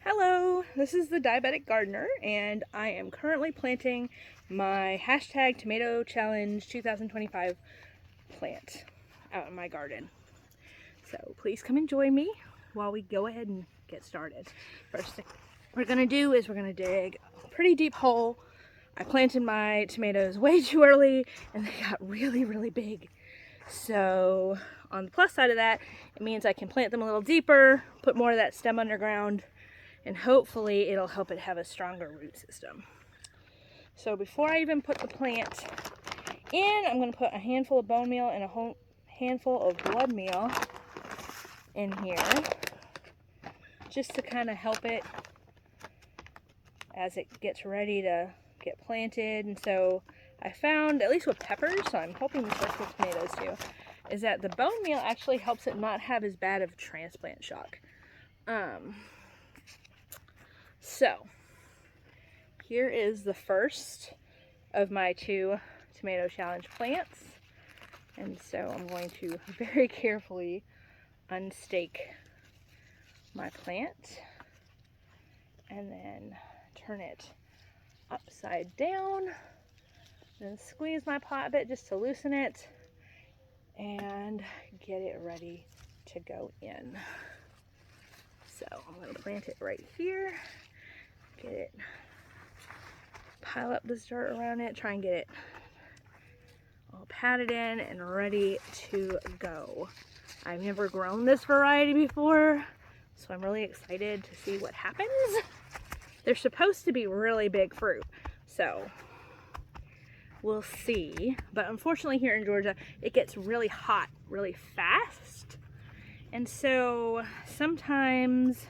Hello, this is the Diabetic Gardener, and I am currently planting my hashtag Tomato Challenge 2025 plant out in my garden. So please come and join me while we go ahead and get started. First thing we're going to do is we're going to dig a pretty deep hole. I planted my tomatoes way too early and they got really big. So on the plus side of that, it means I can plant them a little deeper, put more of that stem underground, and hopefully it'll help it have a stronger root system. So before I even put the plant in, I'm going to put a handful of bone meal and a handful of blood meal in here, just to kind of help it as it gets ready to get planted. And so I found, at least with peppers, so I'm hoping this works with tomatoes too, is that the bone meal actually helps it not have as bad of transplant shock. So here is the first of my 2 tomato challenge plants. And so I'm going to very carefully unstake my plant and then turn it upside down, then squeeze my pot a bit just to loosen it and get it ready to go in. So I'm going to plant it right here, get it, pile up this dirt around it, try and get it all patted in and ready to go. I've never grown this variety before, so I'm really excited to see what happens. They're supposed to be really big fruit, so we'll see. But unfortunately here in Georgia, it gets really hot really fast. And so sometimes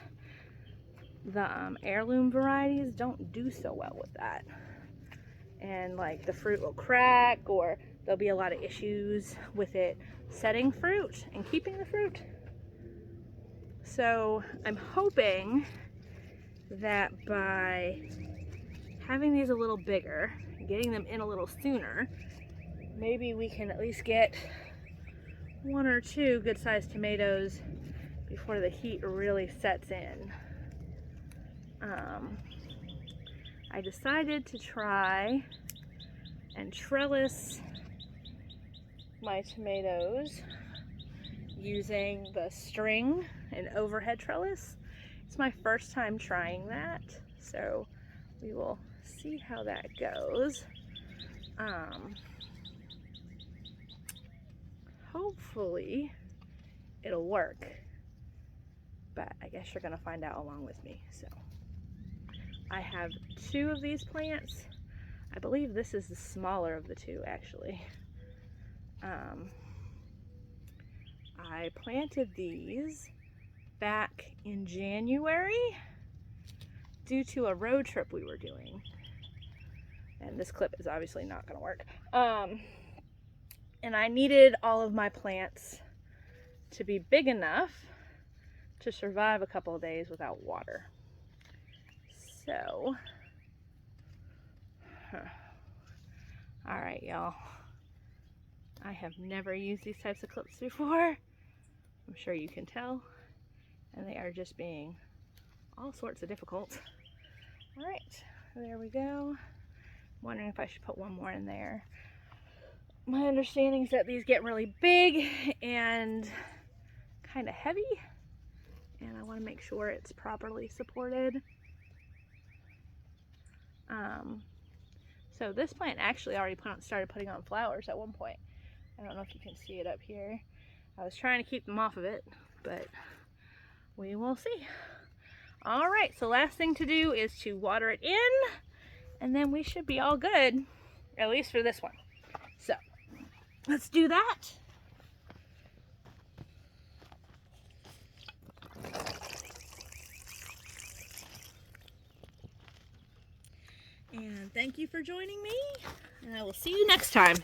the heirloom varieties don't do so well with that. And like the fruit will crack, or there'll be a lot of issues with it setting fruit and keeping the fruit. So I'm hoping that by having these a little bigger, getting them in a little sooner, maybe we can at least get 1 or 2 good-sized tomatoes before the heat really sets in. I decided to try and trellis my tomatoes using the string and overhead trellis. It's my first time trying that, so we will see how that goes. Hopefully it'll work, but I guess you're gonna find out along with me. So I have 2 of these plants. I believe this is the smaller of the 2 actually. I planted these back in January due to a road trip we were doing. And this clip is obviously not gonna work. And I needed all of my plants to be big enough to survive a couple of days without water. So, all right, y'all. I have never used these types of clips before. I'm sure you can tell. And they are just being all sorts of difficult. All right, there we go. I'm wondering if I should put one more in there. My understanding is that these get really big and kind of heavy, and I want to make sure it's properly supported. So this plant actually already started putting on flowers at one point. I don't know if you can see it up here. I was trying to keep them off of it, but we will see. All right, so last thing to do is to water it in, and then we should be all good, at least for this one. So let's do that. And thank you for joining me, and I will see you next time.